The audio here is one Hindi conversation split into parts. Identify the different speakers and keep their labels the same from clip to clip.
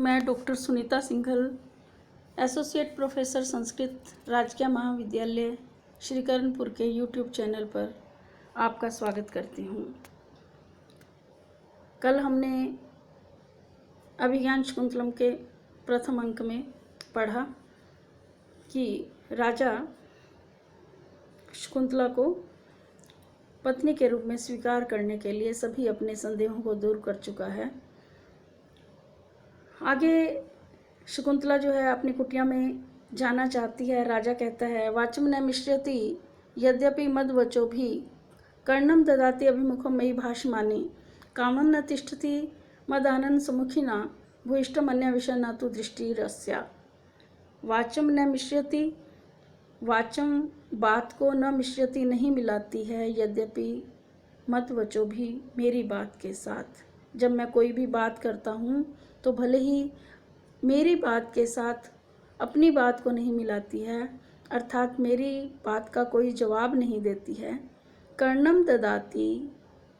Speaker 1: मैं doctor Sunita Singhal, associate professor Sanskrit, राजकीय महाविद्यालय श्रीकरणपुर के यूट्यूब चैनल पर आपका स्वागत करती हूँ। कल हमने अभिज्ञान शाकुंतलम के प्रथम अंक में पढ़ा कि राजा शकुंतला को पत्नी के रूप में स्वीकार करने के लिए सभी अपने संदेहों को दूर कर चुका है। आगे शकुंतला जो है अपनी कुटिया में जाना चाहती है। राजा कहता है, वाचम न मिश्रति यद्यपि मदवचो भी कर्णम ददाति अभिमुखम मयि भाषमाने कामम न तिष्ठति मदानंद सम्मुखिना भूयिष्ठम अन्य विषय न तु दृष्टिरस्या। वाचम न मिश्रति, वाचम बात को न मिश्रति नहीं मिलाती है, यद्यपि मदवचो भी मेरी बात के साथ। जब मैं कोई भी बात करता हूँ तो भले ही मेरी बात के साथ अपनी बात को नहीं मिलाती है, अर्थात मेरी बात का कोई जवाब नहीं देती है। कर्णम ददाति,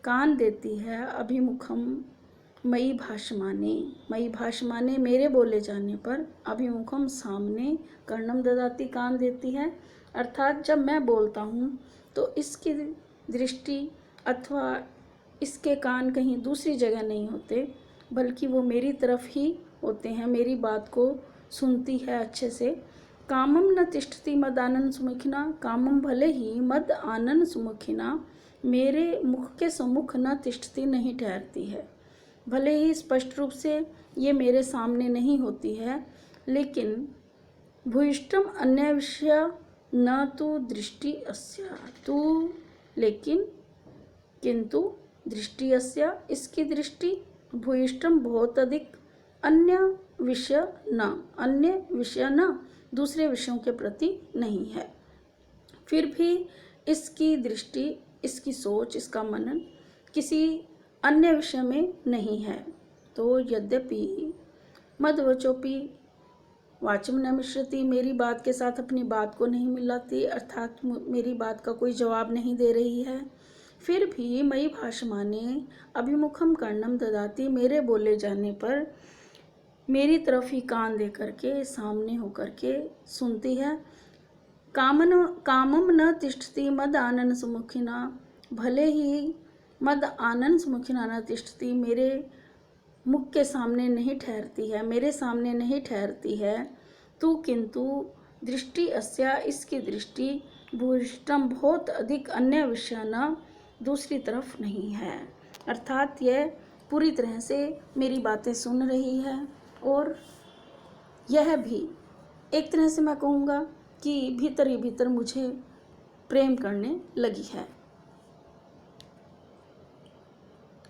Speaker 1: कान देती है, अभिमुखम मयि भाषमाने, मयि भाषमाने मेरे बोले जाने पर, अभिमुखम सामने, कर्णम ददाति कान देती है, अर्थात जब मैं बोलता हूँ तो इसकी दृष्टि अथवा इसके कान कहीं दूसरी जगह नहीं होते, बल्कि वो मेरी तरफ ही होते हैं, मेरी बात को सुनती है अच्छे से। कामम न तिष्ठति मद आनंद सुमुखिना, कामम भले ही मद आनंद सुमुखिना मेरे मुख के सम्मुख न तिष्ठति नहीं ठहरती है, भले ही स्पष्ट रूप से ये मेरे सामने नहीं होती है, लेकिन भूयिष्ठम अन्य विषय न तो दृष्टि अस्या, तू लेकिन किंतु दृष्टि अस्या इसकी दृष्टि, भूयिष्ठम बहुत अधिक, अन्य विषय न दूसरे विषयों के प्रति नहीं है। फिर भी इसकी दृष्टि, इसकी सोच, इसका मनन किसी अन्य विषय में नहीं है। तो यद्यपि मदवचोपि वाचम न मिश्रति, मेरी बात के साथ अपनी बात को नहीं मिलाती, अर्थात मेरी बात का कोई जवाब नहीं दे रही है, फिर भी मयि भाषमाने अभिमुखम कर्णम ददाति, मेरे बोले जाने पर मेरी तरफ ही कान दे करके, सामने होकर के सुनती है। कामम न तिष्ठति मद आनंद सुमुखिना, भले ही मद आनंद सुमुखिना न तिष्ठति मेरे मुख के सामने नहीं ठहरती है, मेरे सामने नहीं ठहरती है, तू किंतु दृष्टि अस्या इसकी दृष्टि, भूयिष्ठम बहुत अधिक, अन्य विषय न दूसरी तरफ नहीं है, अर्थात यह पूरी तरह से मेरी बातें सुन रही है और यह भी एक तरह से मैं कहूँगा कि भीतर ही भीतर मुझे प्रेम करने लगी है।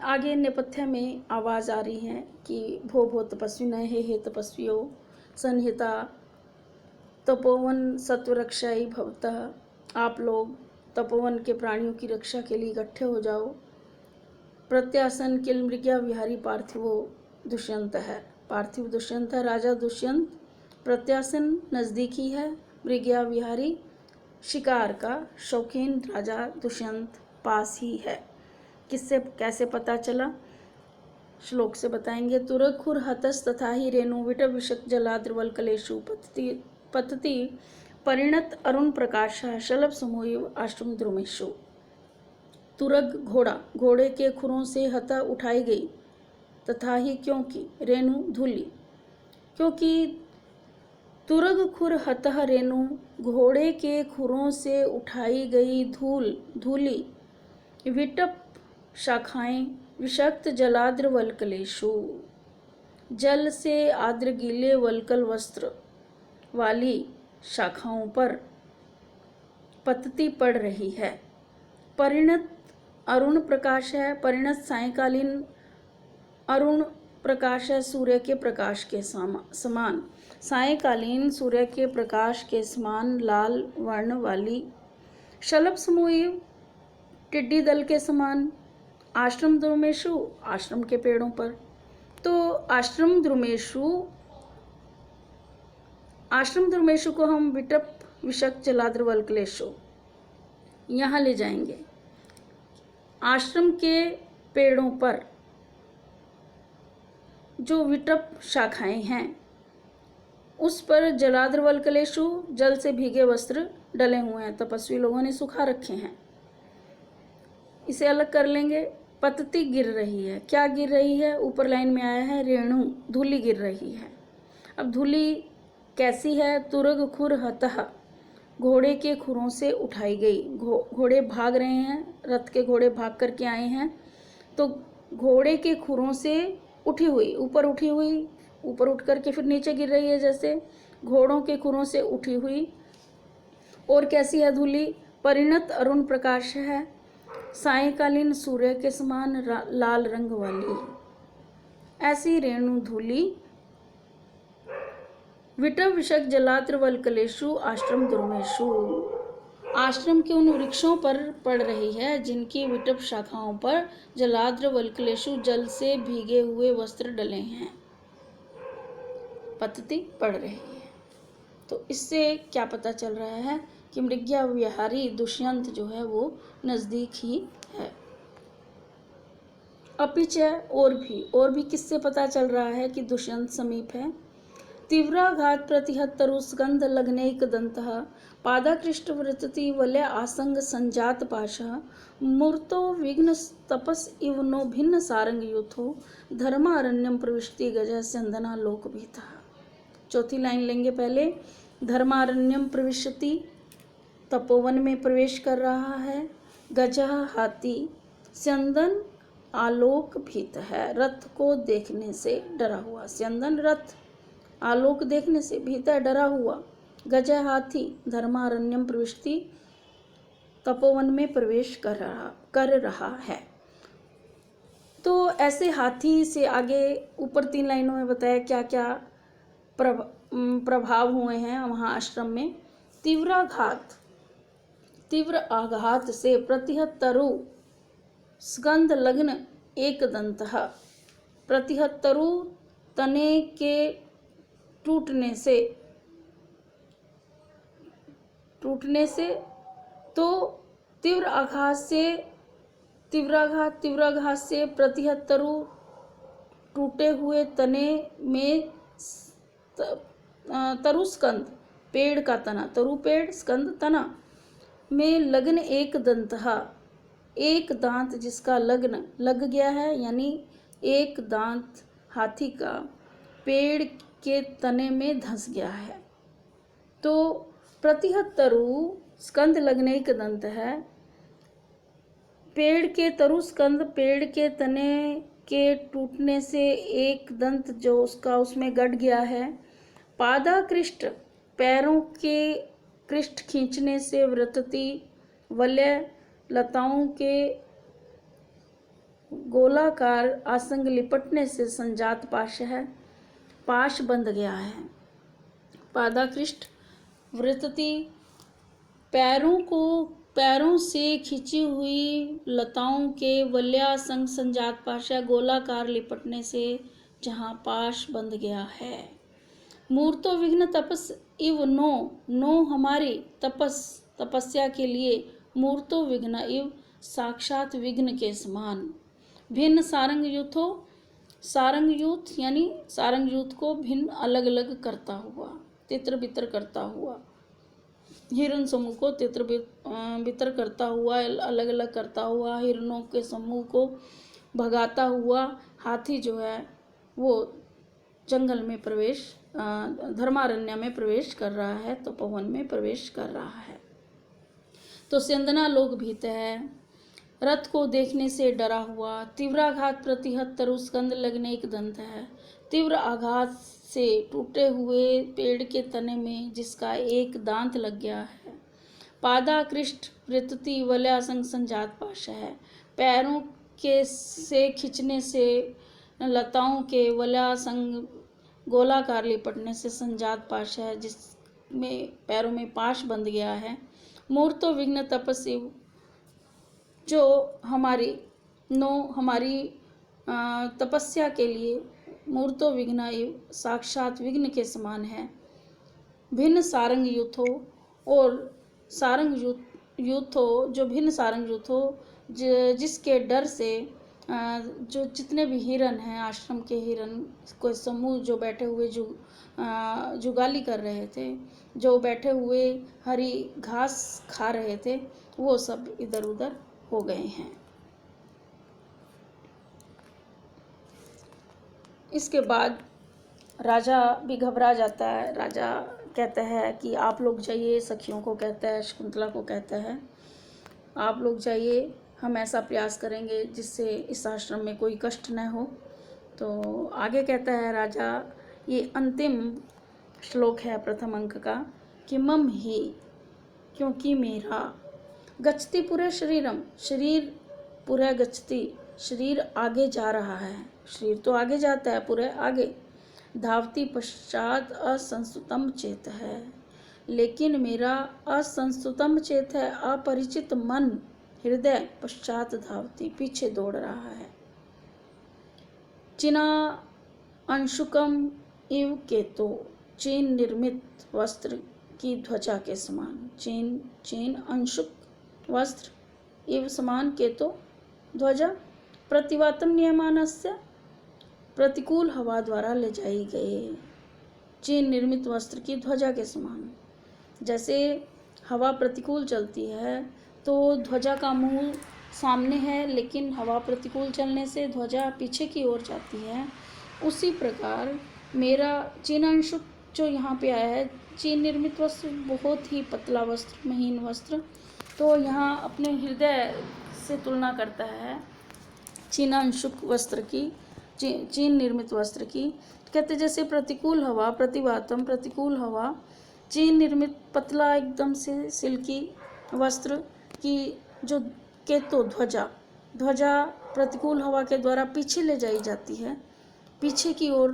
Speaker 1: आगे नेपथ्य में आवाज़ आ रही है कि भो भो तपस्विन हे तपस्वियों संहिता तपोवन सत्वरक्षाई भवतः, आप लोग तपोवन के प्राणियों की रक्षा के लिए इकट्ठे हो जाओ। प्रत्यासन किल मृग्या विहारी पार्थिवो दुष्यंत है, पार्थिव दुष्यंत है, राजा दुष्यंत। प्रत्यासन नज़दीक ही है, मृग्या विहारी शिकार का शौकीन राजा दुष्यंत पास ही है। किससे कैसे पता चला, श्लोक से बताएंगे। तुरखुर हतस तथा ही रेणु विट विषक जलाद्रवल कलेशु पतति परिणत अरुण प्रकाश शलभ समूह आश्रम द्रुमेशु। तुरग घोड़ा, घोड़े के खुरों से हता उठाई गई, तथा ही क्योंकि रेणु धूली, क्योंकि तुरग खुर हतः रेणु घोड़े के खुरों से उठाई गई धूली, विटप शाखाएं विषक्त जलाद्र वल्कलेशु, जल से आद्र गीले वल्कल वस्त्र वाली शाखाओं पर पतती पड़ रही है। परिणत अरुण प्रकाश है, परिणत सायंकालीन अरुण प्रकाश है, सूर्य के प्रकाश के समान, सायंकालीन सूर्य के प्रकाश के समान लाल वर्ण वाली। शलभ समूह टिड्डी दल के समान। आश्रम द्रुमेशु, आश्रम के पेड़ों पर। तो आश्रम द्रुमेशु को हम विटप विषक जलाद्र वल्कलेशु यहाँ ले जाएंगे। आश्रम के पेड़ों पर जो विटप शाखाएं हैं उस पर जलाद्रवल कलेशु जल से भीगे वस्त्र डले हुए हैं, तपस्वी लोगों ने सुखा रखे हैं। इसे अलग कर लेंगे। पतती गिर रही है, क्या गिर रही है? ऊपर लाइन में आया है रेणु, धूली गिर रही है। अब धूली कैसी है? तुरग खुर हतः, घोड़े के खुरों से उठाई गई। घोड़े भाग रहे हैं, रथ के घोड़े भाग करके आए हैं, तो घोड़े के खुरों से उठी हुई, ऊपर उठी हुई, ऊपर उठ करके फिर नीचे गिर रही है, जैसे घोड़ों के खुरों से उठी हुई। और कैसी है धूली? परिणत अरुण प्रकाश है, सायंकालीन सूर्य के समान लाल रंग वाली। ऐसी रेणु धूली विटप विषक जलाद्र वल्कलेशु आश्रम दुर्मेशु, आश्रम के उन वृक्षों पर पड़ रही है जिनकी विटप शाखाओं पर जलाद्र वल्कलेशु जल से भीगे हुए वस्त्र डले हैं। पतती पड़ रही है। तो इससे क्या पता चल रहा है कि मृग्या विहारी दुष्यंत जो है वो नज़दीक ही है। अपिच और भी किससे पता चल रहा है कि दुष्यंत समीप है? तीव्राघात प्रतिहत्तरु स्कंध लग्नैक दंतः पादाकृष्ट वृतति वलय आसंग संजात पाशः मूर्तो विघ्न तपस इव नो भिन्न सारंग यूथो धर्मारण्यम प्रविष्टि गजः स्यंदना लोक भीतः। चौथी लाइन लेंगे पहले। धर्मारण्यम प्रविशति, तपोवन में प्रवेश कर रहा है। गजः हाथी, स्यंदन आलोक भीत है, रथ को देखने से डरा हुआ। स्यंदन रथ, आलोक देखने से, भीतर डरा हुआ। गजः हाथी, धर्मारण्यम प्रविष्टि, तपोवन में प्रवेश कर रहा है। तो ऐसे हाथी से आगे ऊपर 3 लाइनों में बताया क्या क्या प्रभाव हुए हैं वहाँ आश्रम में। तीव्र आघात से प्रतिहत्तरु स्कंध लग्न एक दंतः, प्रतिहत्तरु तने के टूटने से तो तीव्राघात से प्रतिहत्तरु टूटे हुए तने में तरुस्कंद, पेड़ का तना, तरु पेड़, स्कंद तना में लग्न एक दंतः, एक दांत जिसका लग्न लग गया है, यानी एक दांत हाथी का पेड़ के तने में धंस गया है। तो प्रतिहत्तरु स्कंद लगने एक दंत है, पेड़ के तरु स्कंद, पेड़ के तने के टूटने से एक दंत जो उसका उसमें गड़ गया है। पादाकृष्ट, पैरों के कृष्ट खींचने से, वृतति वलय, लताओं के गोलाकार आसंग लिपटने से संजात पाश है, पाश बंध गया है। पादाकृष्ट, वृतति, पैरों से खिंची हुई लताओं के वल्यासंग संजात पाश है, गोलाकार लिपटने से जहाँ पाश बंध गया है। मूर्तो विघ्न तपस इव नो हमारी तपस्या के लिए, मूर्तो विघ्न इव साक्षात विघ्न के समान। भिन्न सारंग यूथो, सारंग यूथ यानी सारंग यूथ को भिन्न अलग अलग करता हुआ, तित्र बितर करता हुआ, हिरण समूह को तित्र बितर करता हुआ, अलग अलग करता हुआ, हिरणों के समूह को भगाता हुआ हाथी जो है वो जंगल में प्रवेश, धर्मारण्य में प्रवेश कर रहा है, तो पवन में प्रवेश कर रहा है। तो स्यंदना लोक भीत है, रथ को देखने से डरा हुआ। तीव्राघात प्रतिहत्तरु स्कंद लगने एक दंत है, तीव्र आघात से टूटे हुए पेड़ के तने में जिसका एक दांत लग गया है। पादाकृष्ट वृतति वलयासंग संजात पाश है, पैरों के से खींचने से लताओं के वलयासंग गोलाकार लिपटने से संजात पाश है, जिसमें पैरों में पाश बंध गया है। मूर्तो विघ्न तपस्वी, जो हमारी तपस्या के लिए मूर्तो विघ्न साक्षात विघ्न के समान है। भिन्न सारंग यूथो, और सारंग यूथो जो भिन्न सारंग यूथो जिसके डर से जो जितने भी हिरन हैं, आश्रम के हिरन, कोई समूह जो बैठे हुए जुगाली कर रहे थे, जो बैठे हुए हरी घास खा रहे थे, वो सब इधर उधर हो गए हैं। इसके बाद राजा भी घबरा जाता है। राजा कहता है कि आप लोग जाइए, सखियों को कहता है, शकुंतला को कहता है, आप लोग जाइए, हम ऐसा प्रयास करेंगे जिससे इस आश्रम में कोई कष्ट न हो। तो आगे कहता है राजा, ये अंतिम श्लोक है प्रथम अंक का, कि मम ही, क्योंकि मेरा, गच्छति पूरे शरीरम, शरीर पूरा गच्छति, शरीर आगे जा रहा है, शरीर तो आगे जाता है पूरे आगे, धावती पश्चात असंस्तुतम चेत है, लेकिन मेरा असंस्तुतम चेत है, अपरिचित मन, हृदय पश्चात धावती, पीछे दौड़ रहा है। चिना अंशुकम इव केतो, चीन निर्मित वस्त्र की ध्वजा के समान, चीन अंशुक वस्त्र इव समान केतो ध्वजा, प्रतिवातम नियमानस्य, प्रतिकूल हवा द्वारा ले जाई गए, चीन निर्मित वस्त्र की ध्वजा के समान। जैसे हवा प्रतिकूल चलती है तो ध्वजा का मुंह सामने है, लेकिन हवा प्रतिकूल चलने से ध्वजा पीछे की ओर जाती है, उसी प्रकार मेरा चीनांशुक जो यहाँ पे आया है, चीन निर्मित वस्त्र, बहुत ही पतला वस्त्र, महीन वस्त्र, तो यहाँ अपने हृदय से तुलना करता है चीनांशुक वस्त्र की, चीन निर्मित वस्त्र की। कहते जैसे प्रतिकूल हवा, प्रतिवातम, प्रतिकूल हवा, चीन निर्मित पतला एकदम से सिल्की वस्त्र की जो केतो ध्वजा प्रतिकूल हवा के द्वारा पीछे ले जाई जाती है, पीछे की ओर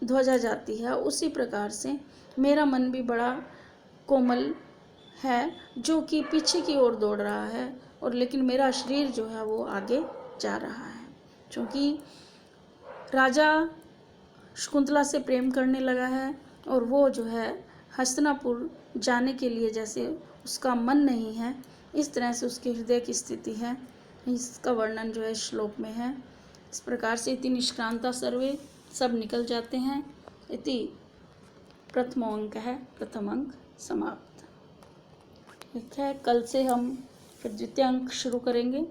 Speaker 1: ध्वजा जाती है, उसी प्रकार से मेरा मन भी बड़ा कोमल है, जो कि पीछे की ओर दौड़ रहा है, और लेकिन मेरा शरीर जो है वो आगे जा रहा है। क्योंकि राजा शकुंतला से प्रेम करने लगा है, और वो जो है हस्तिनापुर जाने के लिए जैसे उसका मन नहीं है, इस तरह से उसके हृदय की स्थिति है। इसका वर्णन जो है श्लोक में है। इस प्रकार से इति निष्क्रांता सर्वे, सब निकल जाते हैं। इति प्रथमो अंक है, प्रथम अंक समाप्त। ठीक है, कल से हम फिर द्वितीय अंक शुरू करेंगे।